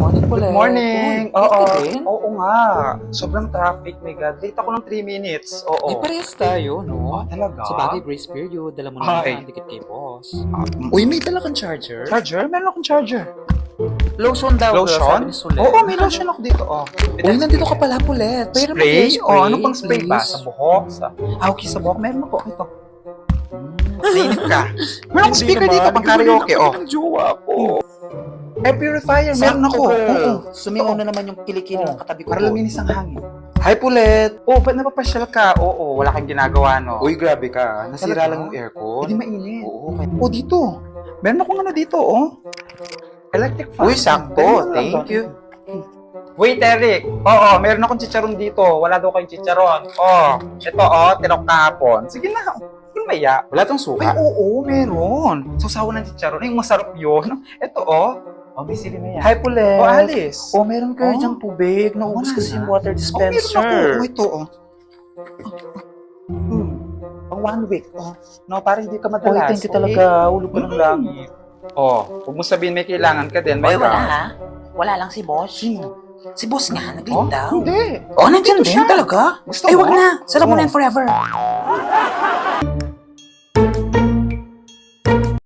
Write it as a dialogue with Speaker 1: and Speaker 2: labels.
Speaker 1: morning po,
Speaker 2: Good morning!
Speaker 1: Uy, late ka din?
Speaker 2: Oo nga. Sobrang traffic, my God. Late ako ng 3 minutes.
Speaker 1: Eh, parehas tayo, no?
Speaker 2: Talaga?
Speaker 1: Sa bagay, grace period. Dala mo na
Speaker 2: Ay.
Speaker 1: yan, dikit kay boss.
Speaker 2: Uy,
Speaker 1: may dala kang charger?
Speaker 2: charger? Meron akong charger.
Speaker 1: Lotion daw,
Speaker 2: Lotion?
Speaker 1: sabi ni Solen.
Speaker 2: Oo, may lotion ako dito.
Speaker 1: Uy, nandito ka pala, Pulet. Pero
Speaker 2: Spray? Ano pang spray ba?
Speaker 1: please.
Speaker 2: Sa buhok? Okay, sa buhok. Meron ako. Ito. Naiinip ka. Meron akong speaker dito, pang karaoke.
Speaker 1: Ang jowa ko.
Speaker 2: Air purifier, meron ako. Oo.
Speaker 1: Sumingaw na naman yung kilikili ng katabi ko.
Speaker 2: Para luminis ang hangin. Hi, Pulet. Ba't napapasyal ka? Oo, wala kang ginagawa, no?
Speaker 1: Uy, grabe ka.
Speaker 2: Talaga?
Speaker 1: Nasira lang yung aircon.
Speaker 2: Hindi mainit.
Speaker 1: Oo, kaya...
Speaker 2: Dito. Meron akong ano dito, electric fan.
Speaker 1: Uy, sakto.
Speaker 2: Ganun lang
Speaker 1: Thank
Speaker 2: to.
Speaker 1: you.
Speaker 2: Wait, Eric. Meron akong chicharon dito. Wala daw kayong chicharon. Ito, tinok kahapon. Sige na. Yung maya.
Speaker 1: Wala tong
Speaker 2: Ay,
Speaker 1: suka.
Speaker 2: oo, meron. Sausawan ng chicharon. Ay, masarap yun. Ito, may sili na yan.
Speaker 1: Hi, Pulet.
Speaker 2: Alice.
Speaker 1: Meron kayo dyang tubig. Naubos
Speaker 2: Wala
Speaker 1: kasi
Speaker 2: na.
Speaker 1: yung water
Speaker 2: Meron
Speaker 1: dispenser.
Speaker 2: ako. Ito, Pang 1 week. No, para hindi ka
Speaker 1: Uy,
Speaker 2: madalas.
Speaker 1: thank you talaga. Ulog ka ng langit.
Speaker 2: Huwag mo sabihin may kailangan ka din.
Speaker 3: Oy,
Speaker 2: May
Speaker 3: wala
Speaker 2: ground.
Speaker 3: ha? Wala lang si boss.
Speaker 2: Sino?
Speaker 3: Si boss nga, nag-leave daw.
Speaker 2: Hindi.
Speaker 3: Oh, nandiyan
Speaker 2: Dito
Speaker 3: din
Speaker 2: siya.
Speaker 3: talaga?
Speaker 2: Gusto
Speaker 3: Ay,
Speaker 2: mo?
Speaker 3: wag na. Sa Lamunan forever.